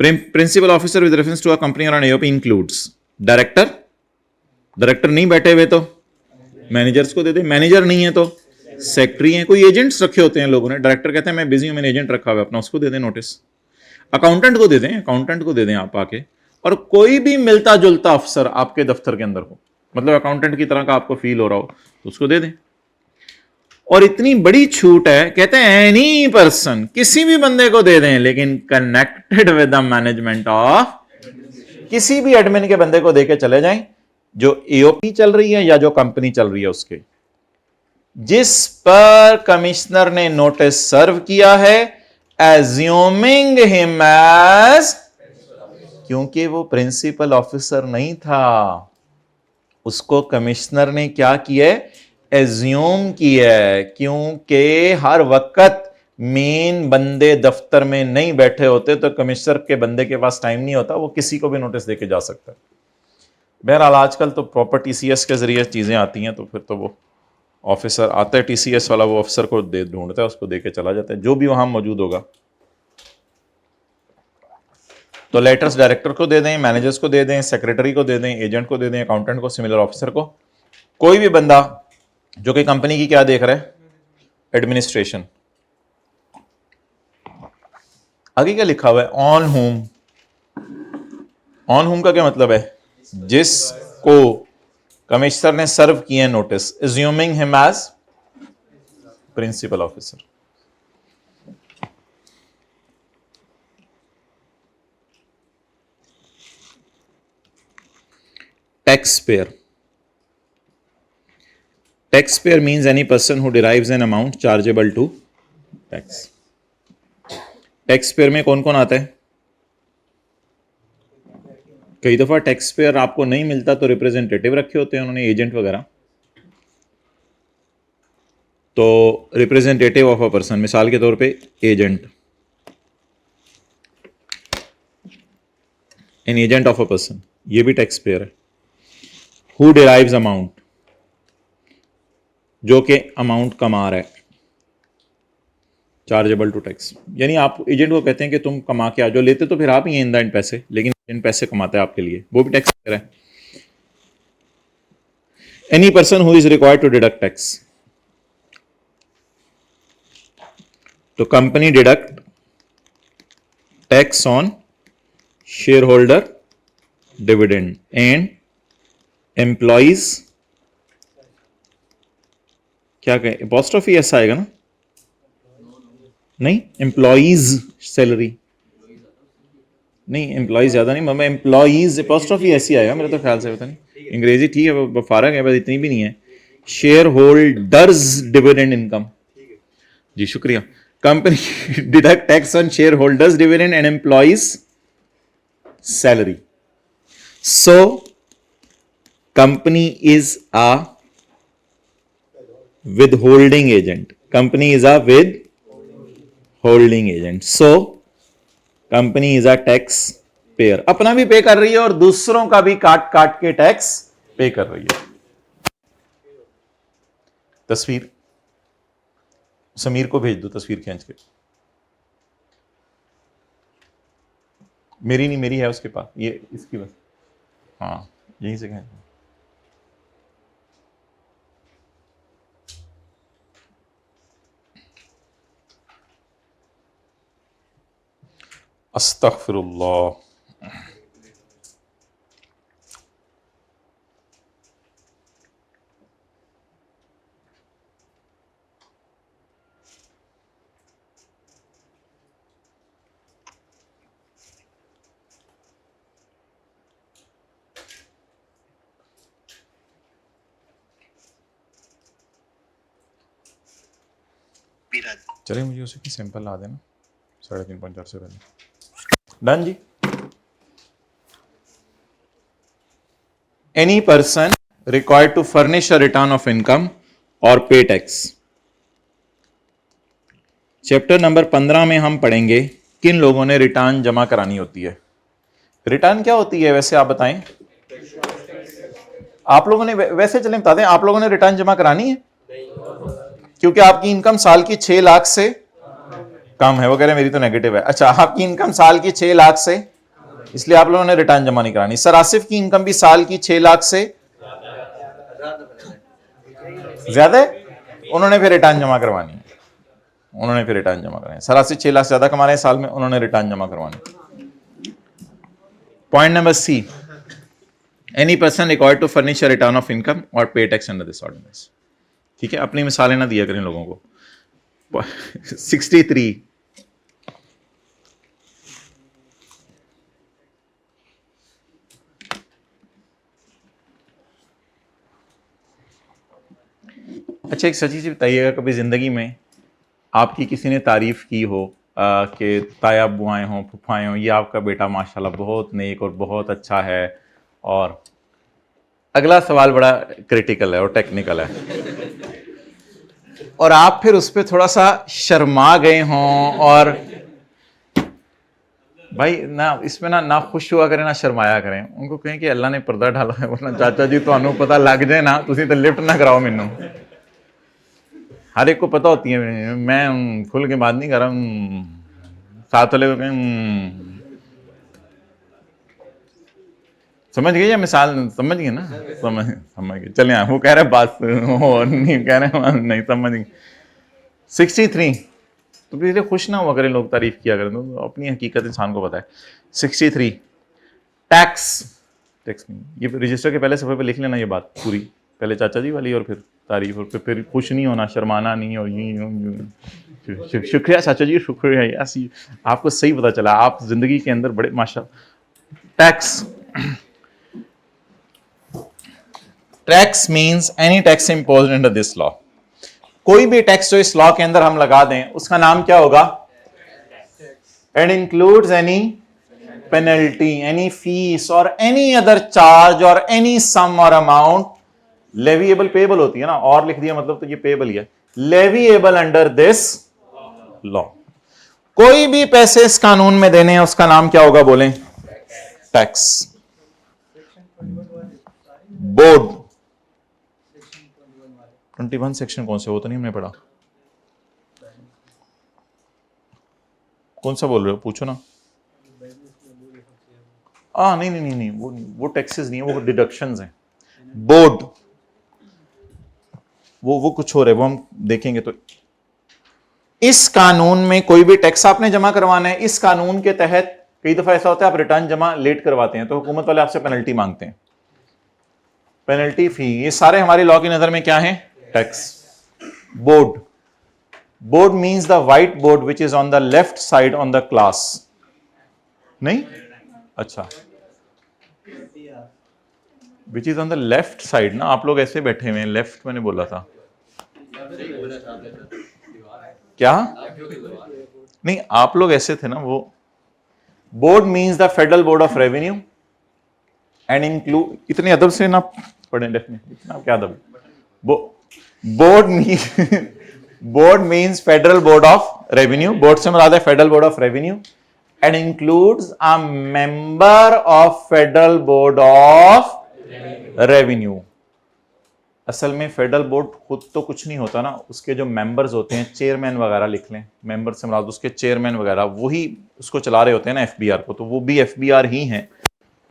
Principal officer with reference to a company और an AOP includes director, director नहीं बैठे हुए तो मैनेजर्स को दे दे, मैनेजर नहीं है तो सेक्रेटरी है, कोई एजेंट्स रखे होते हैं लोगों ने, डायरेक्टर कहते हैं मैं बिजी हूं, मैंने एजेंट रखा हुआ है अपना, उसको दे दें नोटिस। अकाउंटेंट को दे दें, अकाउंटेंट को दे दें आप आके, और कोई भी मिलता जुलता अफसर आपके दफ्तर के अंदर हो, मतलब अकाउंटेंट की तरह का आपको फील हो रहा हो तो उसको दे दें। और इतनी बड़ी छूट है, कहते हैं एनी पर्सन, किसी भी बंदे को दे दें, लेकिन connected with the management of, किसी भी एडमिन के बंदे को देके चले जाएं जो एओपी चल रही है या जो कंपनी चल रही है उसके, जिस पर कमिश्नर ने नोटिस सर्व किया है, एज्यूमिंग हिम एज, क्योंकि वो प्रिंसिपल ऑफिसर नहीं था, उसको कमिश्नर ने क्या किया, एज्यूम किया, क्योंकि हर वक्त मेन बंदे दफ्तर में नहीं बैठे होते, तो कमिश्नर के बंदे के पास टाइम नहीं होता, वो किसी को भी नोटिस देके जा सकता है। बहरहाल आजकल तो प्रॉपर टीसीएस के जरिए चीजें आती हैं, तो फिर तो वो ऑफिसर आता है टीसीएस वाला, वो ऑफिसर को दे ढूंढता है, उसको देके चला जाता है जो भी वहां मौजूद होगा। तो लेटर्स डायरेक्टर को दे दें, मैनेजर्स को दे दें, सेक्रेटरी को दे दें, एजेंट को दे दें, अकाउंटेंट को, सिमिलर ऑफिसर को, कोई भी बंदा जो कि कंपनी की क्या देख रहा है, एडमिनिस्ट्रेशन। आगे क्या लिखा हुआ है, ऑन होम। ऑन होम का क्या मतलब है, जिसको कमिश्नर ने सर्व किए notice, assuming him as principal officer. Taxpayer, taxpayer means any person who derives an amount chargeable to tax. Taxpayer में कौन कौन आता है, कई दफा टैक्सपेयर आपको नहीं मिलता तो रिप्रेजेंटेटिव रखे होते हैं उन्होंने, एजेंट वगैरह। तो रिप्रेजेंटेटिव ऑफ अ पर्सन, मिसाल के तौर पे agent, an agent of a person, ये भी टैक्स पेयर है। हु डिराइव्स अमाउंट, जो कि अमाउंट कमा रहा है, चार्जेबल टू टैक्स, यानी आप एजेंट को कहते हैं कि तुम कमा के आ जाओ, लेते तो फिर आप ही हैं इन द एंड पैसे, लेकिन एजेंट पैसे कमाता है आपके लिए, वो भी टैक्स पेयर है। Any person who is required to deduct tax, तो company deduct tax on share holder dividend and employees, क्या कहें, अपॉस्ट्रोफी ऐसा आएगा ना, नहीं, एम्प्लॉइज सैलरी नहीं, एम्प्लॉइज ज्यादा नहीं, मैं एम्प्लॉइज अपॉस्ट्रोफी ऐसी आएगा मेरे तो ख्याल से, पता नहीं, अंग्रेजी ठीक है, वो फारक है, बस इतनी भी नहीं है। शेयर होल्डर्स डिविडेंड इनकम, जी शुक्रिया। Company deduct tax on share holders dividend and employees salary. So company is a withholding agent, company is a withholding agent, so company is a tax payer, अपना भी पे कर रही है और दूसरों का भी काट काट के टैक्स पे कर रही है। तस्वीर समीर को भेज दो, तस्वीर खींच के, मेरी नहीं, मेरी है उसके पास, ये इसकी बस, हाँ यहीं से खींच। अस्तगफिरुल्लाह, चले मुझे उसे की सैंपल ला देना 3.5 से पहले। डन जी। Any person required to furnish a return of income or pay tax. Chapter number 15 में हम पढ़ेंगे किन लोगों ने रिटर्न जमा करानी होती है। रिटर्न क्या होती है वैसे आप बताएं, आप लोगों ने वैसे चलें बता दें, आप लोगों ने रिटर्न जमा करानी है? क्योंकि आपकी इनकम साल की 6 लाख से कम है, वो कह रहे मेरी तो नेगेटिव है। अच्छा, आपकी इनकम साल की 6 लाख से, इसलिए आप लोगों ने रिटर्न जमा नहीं करानी। सर आसिफ की इनकम भी साल की 6 लाख से ज्यादा है, उन्होंने फिर रिटर्न जमा करवानी है, उन्होंने फिर रिटर्न जमा करानी। सर आसिफ 6 लाख ज्यादा कमा रहे हैं साल में, उन्होंने रिटर्न जमा करवानी। Point number C, any person required to furnish a return of income or pay tax under this ordinance. ठीक है, अपनी मिसालें ना दिया करें लोगों को। 63, अच्छा एक सच्ची चीज बताइएगा, कभी जिंदगी में आपकी किसी ने तारीफ की हो कि ताया बुआएं हों, फुफाएं हों, ये आपका बेटा माशाल्लाह बहुत नेक और बहुत अच्छा है, और अगला सवाल बड़ा क्रिटिकल है और टेक्निकल है, और आप फिर उस पर थोड़ा सा शर्मा गए हों, और भाई ना इसमें ना खुश हुआ करें ना शर्माया करें, उनको कहें कि अल्लाह ने पर्दा डाला है, वरना चाचा जी तो पता लग जाए ना, तुसी तो लिफ्ट ना कराओ मैनू। हर एक को पता होती है, मैं खुल के बात नहीं कर रहा हूँ, साथ वाले को कहें समझ गए या मिसाल समझ गए ना, समझ गए, चले वो कह रहे बात और नहीं कह रहे नहीं समझ गए। 63, तो इसलिए खुश ना हुआ करें लोग तारीफ किया करें, तो अपनी हकीकत इंसान को पता है। 63, टैक्स नहीं, ये रजिस्टर के पहले सफे पे लिख लेना ये बात पूरी, पहले चाचा जी वाली और फिर तारीफ, और फिर खुश नहीं होना, शर्माना नहीं, और शुक्रिया चाचा जी, शुक्रिया, ऐसी आपको सही पता चला, आप जिंदगी के अंदर बड़े माशा। Tax means any tax imposed under this law. कोई भी टैक्स जो इस लॉ के अंदर हम लगा दें उसका नाम क्या होगा? And includes any penalty, any fees और एनी अदर चार्ज और एनी सम और अमाउंट लेविएबल, पेएबल होती है ना, और लिख दिया मतलब तो ये पेएबल ही है, लेविएबल अंडर दिस लॉ। कोई भी पैसे इस कानून में देने हैं उसका नाम क्या होगा बोलें? टैक्स, बोर्ड 21 सेक्शन कौन से, वो तो नहीं हमने पढ़ा, कौन सा बोल रहे हो, पूछो ना। नहीं नहीं नहीं नहीं, वो टैक्सेस नहीं है, वो डिडक्शंस हैं। बोर्ड वो कुछ और है, वो हम देखेंगे। तो इस कानून में कोई भी टैक्स आपने जमा करवाना है, इस कानून के तहत कई दफा ऐसा होता है आप रिटर्न जमा लेट करवाते हैं तो हुकूमत वाले आपसे पेनल्टी मांगते हैं, पेनल्टी फी, ये सारे हमारी लॉ की नजर में क्या है, tax. Board, board means the white board which is on the left side on the class, नहीं, अच्छा, which is on the left side ना, आप लोग ऐसे बैठे हुए हैं, लेफ्ट मैंने बोला था क्या, नहीं आप लोग ऐसे थे ना, वो board means the federal board of revenue and include, इतने अदब से ना पढ़े, डेफिनेटली इतना क्या अदब, board means federal board of revenue, board से मुराद है federal board of revenue and includes a member of federal board of revenue. असल में फेडरल बोर्ड खुद तो कुछ नहीं होता ना, उसके जो मेंबर्स होते हैं, चेयरमैन वगैरह लिख लें, मेंबर से मुराद उसके चेयरमैन वगैरह, वही उसको चला रहे होते हैं ना एफबीआर को, तो वो भी एफबीआर ही हैं।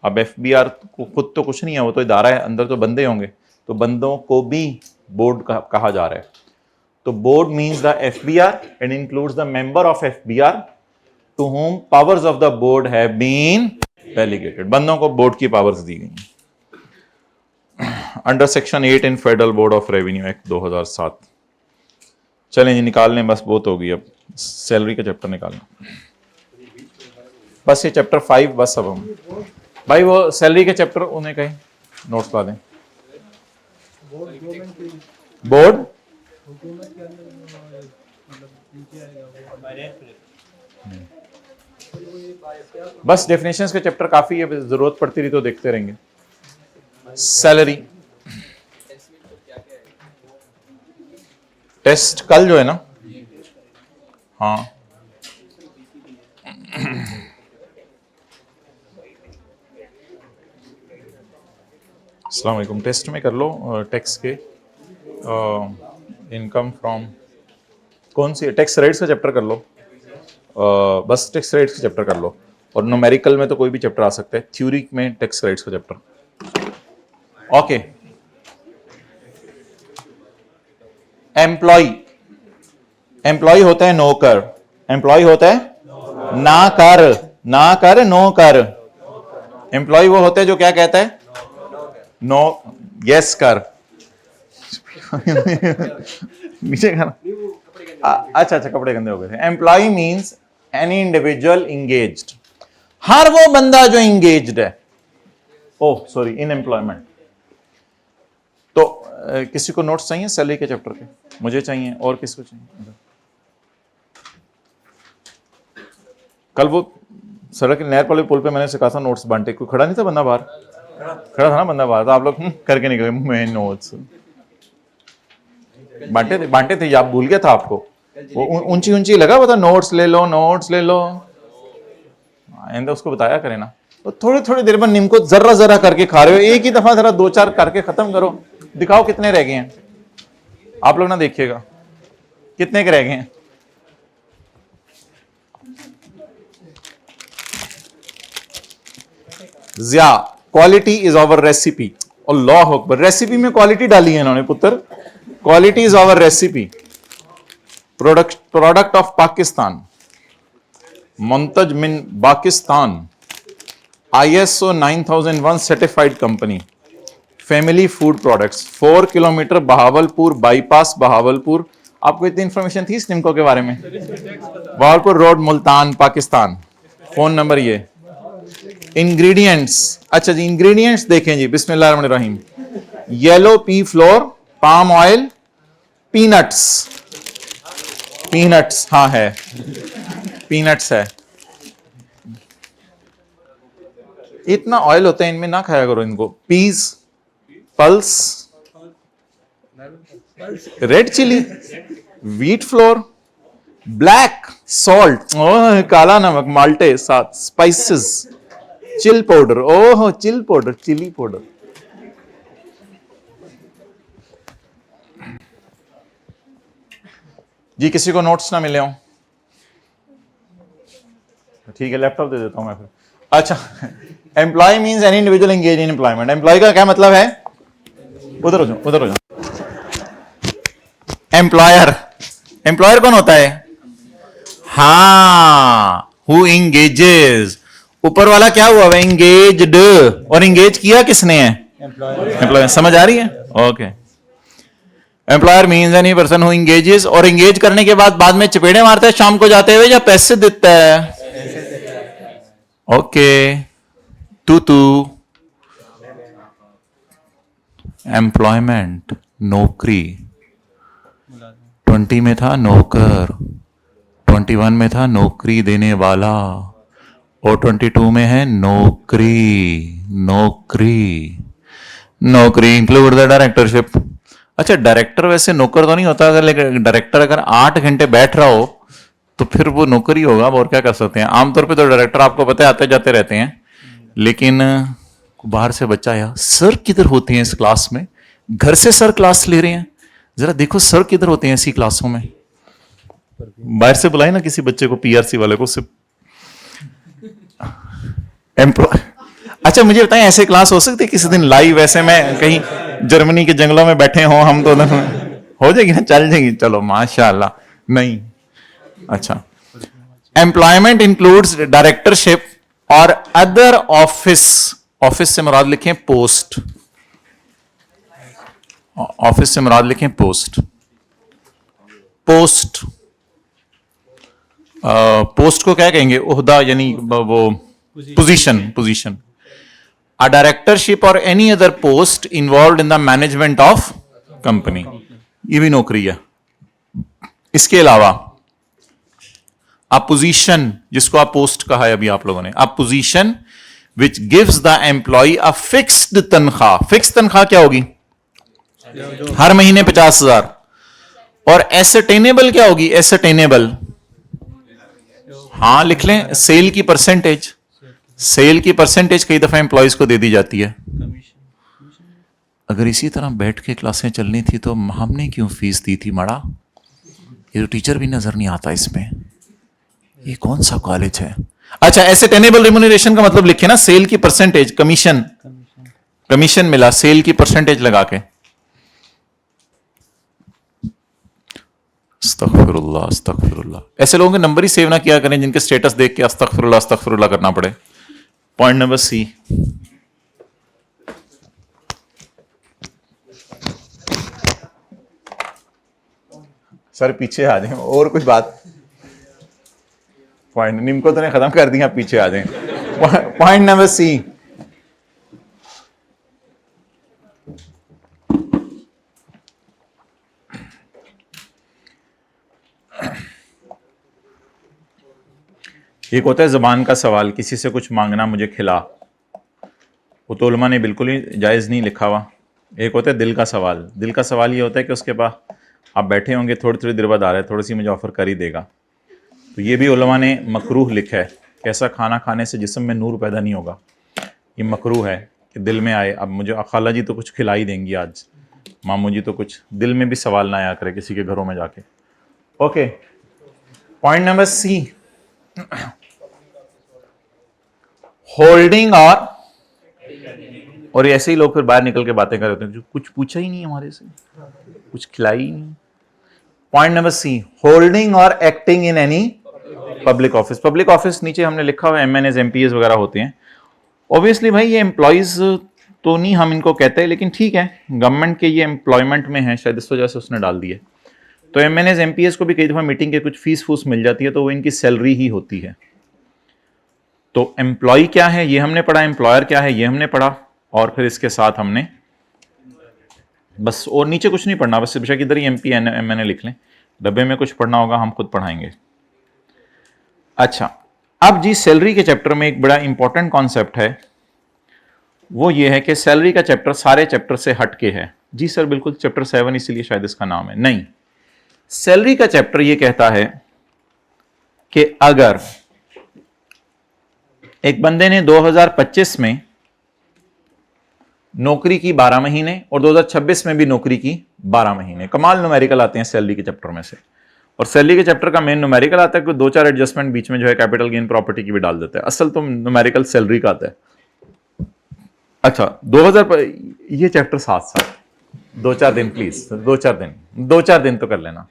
अब एफबीआर को खुद तो कुछ नहीं है, वो तो इदारा है, अंदर तो बंदे होंगे, तो बंदों को भी बोर्ड कहा जा रहा है। तो board means the FBR and includes the member of FBR to home powers of the board have been delegated, बंदों को बोर्ड की पावर्स दी गई under section 8 in federal board of revenue act 2007। चलें जी निकाल लें, बस बहुत होगी, अब सैलरी का चैप्टर निकालना, बस ये चैप्टर 5, बस अब हम भाई वो सैलरी के चैप्टर उन्हें कहें नोट्स ला दें। बोर्ड बस डेफिनेशंस के चैप्टर काफी है, जरूरत पड़ती रही तो देखते रहेंगे। सैलरी टेस्ट कल जो है ना, हाँ अस्सलाम वालेकुम, टेस्ट में कर लो टैक्स के इनकम फ्रॉम, कौन सी टैक्स रेट्स का चैप्टर कर लो, बस टैक्स रेट्स का चैप्टर कर लो, और न्यूमेरिकल में तो कोई भी चैप्टर आ सकता है, थ्योरी में टैक्स रेट्स का चैप्टर। ओके, एम्प्लॉय, एम्प्लॉय होता है नौकर, एम्प्लॉय होता है ना कर, ना कर नो कर, एम्प्लॉय वो होता है जो क्या कहता है, नो यस कर नीचे खाना, अच्छा अच्छा कपड़े गंदे हो गए थे। Employee means any individual engaged, हर वो बंदा जो इंगेज्ड है, ओह सॉरी इन एम्प्लॉयमेंट। तो किसी को नोट्स चाहिए सैलरी के चैप्टर के, मुझे चाहिए, और किसको चाहिए? कल वो सड़क के नहर वाले पुल पे मैंने सिखा था नोट्स बांटे, कोई खड़ा नहीं था बंदा बाहर, खड़ा था ना बंदा बाहर, तो आप लोग करके निकले, मैं नोट्स बांटे थे, आप भूल गया था आपको, वो ऊंची ऊंची लगा हुआ था, नोट्स ले लो नोट्स ले लो, आइंदा उसको बताया करें ना। तो थोड़ी थोड़ी देर में नीम को जर्रा जर्रा करके खा रहे हो, एक ही दफा जरा 2-4 करके खत्म करो, दिखाओ कितने रह गए हैं, आप लोग ना देखिएगा कितने के रह गए हैं। ज्या, क्वालिटी इज आवर रेसिपी, अल्लाह अकबर, रेसिपी में क्वालिटी डाली है इन्होंने पुत्र, quality is our recipe, product of Pakistan, मुंतज मिन Pakistan, ISO 9001 certified company, family food products, 4 kilometre Bahawalpur bypass Bahawalpur. आपको इतनी इंफॉर्मेशन थी स्निमको के बारे में? Bahawalpur road Multan Pakistan, phone number ये। इंग्रेडिएंट्स, अच्छा जी इंग्रेडिएंट्स देखें जी, बिस्मिल्लाहिर्रहमानिर्रहीम, yellow pea flour, palm oil, peanuts, peanuts हाँ है, पीनट्स है, इतना ऑयल होता है इनमें, ना खाया करो इनको। Peas, pulse, red chilli, wheat flour, black salt, काला नमक, माल्टे, साथ स्पाइसेस, चिल पाउडर, ओहो चिल पाउडर, चिली पाउडर। जी किसी को नोट्स ना मिले हो? ठीक है, लैपटॉप दे देता हूं मैं फिर। अच्छा, employ means any individual engage in employment. Employ का क्या मतलब है? उधर हो जाओ, उधर हो जाओ। एम्प्लॉयर, एम्प्लॉयर कौन होता है? हाँ, हु इंगेजेस। ऊपर वाला क्या हुआ? एंगेज्ड, और इंगेज किया किसने है? एम्प्लॉयर। समझ आ रही है? Okay. Employer means any person who engages, और इंगेज करने के बाद में चपेड़े मारता है शाम को जाते हुए या पैसे देता है? ओके। तू एम्प्लॉयमेंट, नौकरी। 20 में था नौकर, 21 में था नौकरी देने वाला, और 22 में है नौकरी। नौकरी, नौकरी इंक्लूड द डायरेक्टरशिप। अच्छा, डायरेक्टर वैसे नौकर तो नहीं होता, अगर लेकिन डायरेक्टर अगर 8 घंटे बैठ रहा हो तो फिर वो नौकरी होगा, और क्या कर सकते हैं। आमतौर पे तो डायरेक्टर आपको पता है आते जाते रहते हैं, लेकिन बाहर से बच्चा आया, सर किधर होते हैं इस क्लास में? घर से सर क्लास ले रहे हैं, जरा देखो सर किधर होते हैं ऐसी क्लासों में। बाहर से बुलाए ना किसी बच्चे को, पीआरसी वाले को, सिर्फ एम्प्लॉय। अच्छा मुझे बताएं, ऐसे क्लास हो सकती है किसी दिन लाइव? ऐसे में कहीं जर्मनी के जंगलों में बैठे हों हम, तो हो जाएगी ना? चल जाएगी, चलो माशाल्लाह। नहीं, अच्छा। एम्प्लॉयमेंट इंक्लूड्स डायरेक्टरशिप और अदर ऑफिस। ऑफिस से मुराद लिखें पोस्ट, ऑफिस से मुराद लिखें पोस्ट। पोस्ट, पोस्ट को क्या कहेंगे? ओहदा, यानी वो पोजीशन। पोजीशन, अ डायरेक्टरशिप और any other post involve in the management of company, ये भी नौकरी है। इसके अलावा अ पोजीशन, जिसको आप पोस्ट कहा है अभी आप लोगों ने, a position which gives the employ a fixed तनख्वाह। फिक्स तनख्वाह क्या होगी? हर महीने 50,000। और एसर्टेनेबल क्या होगी? एसर्टेनेबल, हाँ लिख लें, सेल की परसेंटेज। सेल की परसेंटेज कई दफा एम्प्लॉयज को दे दी जाती है। अगर इसी तरह बैठ के क्लासें चलनी थी तो हमने क्यों फीस दी थी मड़ा? ये तो टीचर भी नजर नहीं आता इसमें, ये कौन सा कॉलेज है? अच्छा, एसेटेनेबल रिम्यूनरेशन का मतलब लिखे ना, सेल की परसेंटेज, कमीशन। कमीशन मिला सेल की परसेंटेज लगा के। अस्तगफिरुल्लाह, अस्तगफिरुल्लाह। ऐसे लोगों के नंबर ही सेव ना किया करें जिनके स्टेटस देख के अस्तगफिरुल्लाह अस्तगफिरुल्लाह करना पड़े। पॉइंट नंबर सी, सर पीछे आ जाए, और कुछ बात? पॉइंट निम्को तो ने खत्म कर दिया, पीछे आ जाए। पॉइंट नंबर सी, एक होता है जबान का सवाल, किसी से कुछ मांगना, मुझे खिला, वो तो उलमा ने बिल्कुल ही जायज़ नहीं लिखा हुआ। एक होता है दिल का सवाल। दिल का सवाल ये होता है कि उसके पास आप बैठे होंगे, थोड़ी थोड़ी देर बाद आ रहा है, थोड़ी सी मुझे ऑफ़र कर ही देगा, तो ये भी उलमा ने मकरूह लिखा है कि ऐसा खाना खाने से जिस्म में नूर पैदा नहीं होगा। ये मकरूह है कि दिल में आए, अब मुझे खाला जी तो कुछ खिला ही देंगी आज, मामू जी तो कुछ, दिल में भी सवाल ना आया करे किसी के घरों में जाके। Okay, point number C, holding और ऐसे ही लोग फिर बाहर निकल के बातें कर रहे हैं, जो कुछ पूछा ही नहीं हमारे से, कुछ खिलाई ही नहीं। पॉइंट नंबर सी, होल्डिंग और acting in any public office. Public office नीचे हमने लिखा हुआ MNs MPs वगैरह होते हैं। ऑब्वियसली भाई ये एम्प्लॉयज तो नहीं हम इनको कहते हैं, लेकिन ठीक है, गवर्नमेंट के ये एम्प्लॉयमेंट में है, शायद इस वजह से उसने डाल दिए। तो MNs MPs को भी कई दफा मीटिंग के कुछ फीस फूस मिल जाती है, तो वो इनकी सैलरी ही होती है। तो एम्प्लॉय क्या है ये हमने पढ़ा, एम्प्लॉयर क्या है ये हमने पढ़ा, और फिर इसके साथ हमने बस, और नीचे कुछ नहीं पढ़ना, बस बेशक इधर ही MP MNA लिख लें। डब्बे में कुछ पढ़ना होगा हम खुद पढ़ाएंगे। अच्छा, अब जी सैलरी के चैप्टर में एक बड़ा इंपॉर्टेंट कॉन्सेप्ट है, वो ये है कि सैलरी का चैप्टर सारे चैप्टर से हट के है। जी सर बिल्कुल, चैप्टर 7 इसीलिए शायद इसका नाम है। नहीं, सैलरी का चैप्टर ये कहता है कि अगर एक बंदे ने 2025 में नौकरी की 12 महीने और 2026 में भी नौकरी की 12 महीने। कमाल न्यूमेरिकल आते हैं सैलरी के चैप्टर में से, और सैलरी के चैप्टर का मेन न्यूमेरिकल आता है कि 2-4 एडजस्टमेंट बीच में जो है कैपिटल गेन प्रॉपर्टी की भी डाल देते हैं। असल तो न्यूमेरिकल सैलरी का आता है। अच्छा 2000 ये चैप्टर साथ 2-4 दिन प्लीज, 2-4 दिन तो कर लेना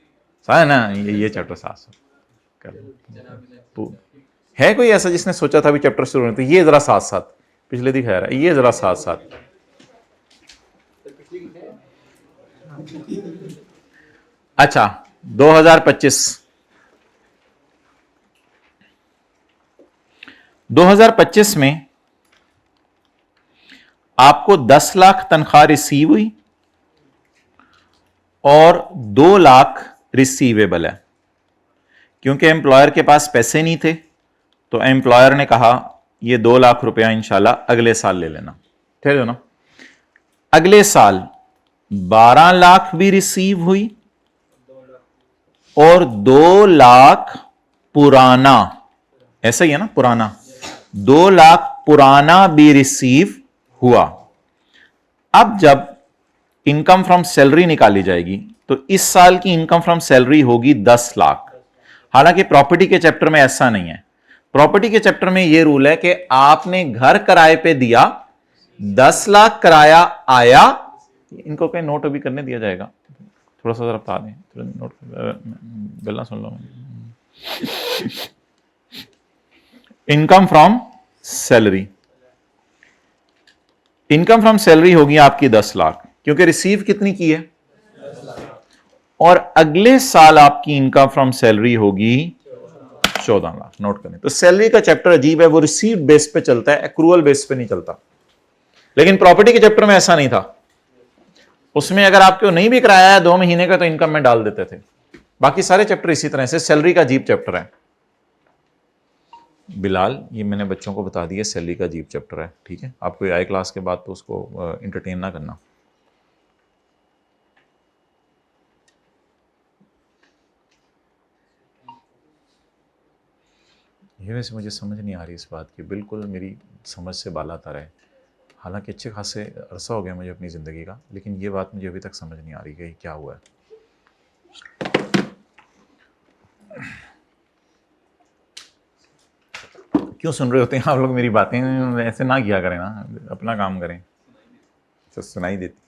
है ना। ये चैप्टर साथ कर तो है कोई ऐसा जिसने सोचा था भी चैप्टर शुरू होने, तो ये जरा साथ पिछले दिखा रहा है, ये जरा साथ अच्छा 2025 में आपको 10 लाख तनख्वाह रिसीव हुई और 2 लाख रिसीवेबल है। क्योंकि एम्प्लॉयर के पास पैसे नहीं थे तो एम्प्लॉयर ने कहा ये 2 लाख रुपया इंशाल्लाह अगले साल ले लेना। ठीक है ना। अगले साल 12 लाख भी रिसीव हुई और 2 लाख पुराना, ऐसा ही है ना, पुराना 2 लाख पुराना भी रिसीव हुआ। अब जब इनकम फ्रॉम सैलरी निकाली जाएगी तो इस साल की इनकम फ्रॉम सैलरी होगी 10 लाख। हालांकि प्रॉपर्टी के चैप्टर में ऐसा नहीं है। प्रॉपर्टी के चैप्टर में यह रूल है कि आपने घर किराए पे दिया, 10 लाख किराया आया। इनको कहीं नोट अभी करने दिया जाएगा, थोड़ा सा जरा बता दें, थोड़ा नोट बेलना सुन लो। Income from salary, income from salary होगी आपकी 10 लाख, क्योंकि रिसीव कितनी की है, और अगले साल आपकी इनकम फ्रॉम सैलरी होगी 14 लाख। नोट करें। तो सैलरी का चैप्टर अजीब है, वो रिसीव बेस पे चलता है, एक्रूअल बेस पे नहीं चलता। लेकिन प्रॉपर्टी के चैप्टर में ऐसा नहीं था। उसमें अगर आपको नहीं भी कराया है 2 महीने का तो इनकम में डाल देते थे। बाकी सारे चैप्टर इसी तरह से, सैलरी का अजीब चैप्टर है। बिलाल, ये मैंने बच्चों को बता दिया, सैलरी का अजीब चैप्टर है। ठीक है, आपको आए क्लास के बाद तो उसको इंटरटेन ना करना। ये वैसे मुझे समझ नहीं आ रही इस बात की, बिल्कुल मेरी समझ से बाला तर है। हालांकि अच्छे खासे अरसा हो गया मुझे अपनी ज़िंदगी का, लेकिन ये बात मुझे अभी तक समझ नहीं आ रही कि क्या हुआ है। क्यों सुन रहे होते हैं आप लोग मेरी बातें? ऐसे ना किया करें ना, अपना काम करें, तो सुनाई देती है।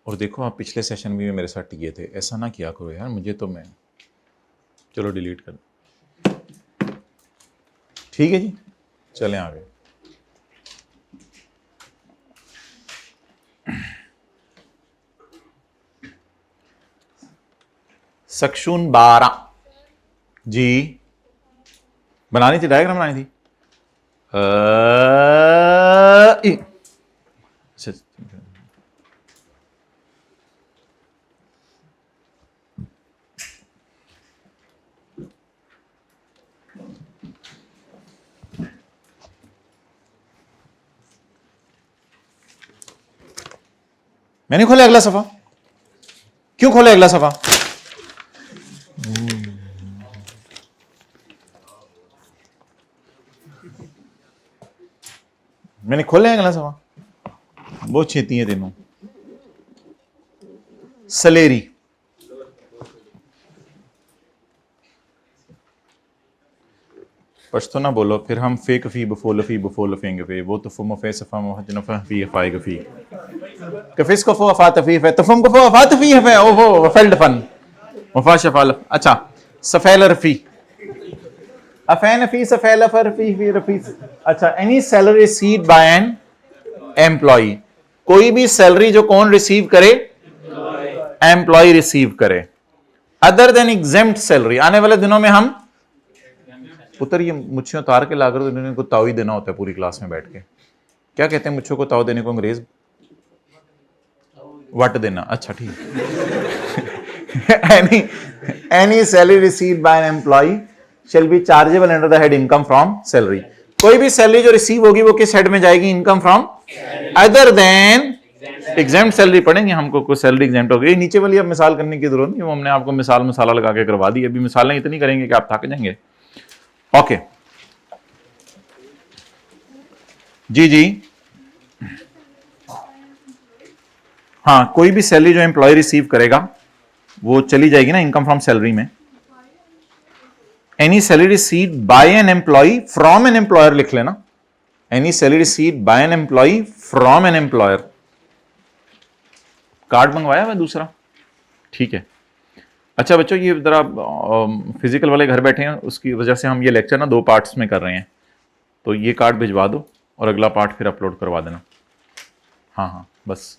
और देखो, आप पिछले सेशन में भी मेरे साथ टिके थे, ऐसा ना किया करो यार। मुझे तो मैं, चलो डिलीट कर, ठीक है जी, चलें आगे। सेक्शन 12 जी, बनानी थी, डायग्राम बनानी थी। मैंने खोला अगला सफा। क्यों खोला अगला सफा? मैंने खोला अगला सफा, बहुत छेती है तीनों। सलेरी, पश्तो ना बोलो फिर हम फे कफी बफो लफी बफो लफेंगे फे, वो तफुम फे सफा मुहजन फी फा कफी कफिस को फो अफा तफी फे तफुम को फो अफा तफी फे ओ वो वफल्ड फन वफा शफाल। अच्छा, सफेल रफी, अफैन फी सफेल फरफी फी रफी। अच्छा, any salary received by an employ, कोई भी सैलरी जो कौन रिसीव करे, एम्प्लॉय रिसीव करे, अदर देन एग्जेम्प्ट सैलरी। आने वाले दिनों में हम पुत्र ये मुच्छें उतार के लाकर इनको ताव ही देना होता है पूरी क्लास में बैठ के। क्या कहते हैं मुच्छों को ताव देने को अंग्रेज? वट देना। अच्छा ठीक। Any salary received by an employee shall be chargeable under the head income from salary. कोई भी सैलरी जो रिसीव होगी वो किस हेड में जाएगी? Income from, other than exempt salary पढ़ेंगे, हमको कोई सैलरी एग्जाम्प्ट हो गई। नीचे वाली अब मिसाल करने की जरूरत नहीं, वो हमने आपको मिसाल मसाला लगा के करवा दी। अभी मिसालें इतनी करेंगे कि आप थक जाएंगे। ओके जी जी, हाँ, कोई भी सैलरी जो एम्प्लॉय रिसीव करेगा वो चली जाएगी ना इनकम फ्रॉम सैलरी में। Any salary received by an employee from an employer लिख लेना, any salary received by an employee from an employer. Card मंगवाया हुआ दूसरा, ठीक है। अच्छा बच्चों, ये जरा फिजिकल वाले घर बैठे हैं, उसकी वजह से हम ये लेक्चर ना 2 पार्ट्स में कर रहे हैं, तो ये कार्ड भिजवा दो और अगला पार्ट फिर अपलोड करवा देना। हाँ हाँ, बस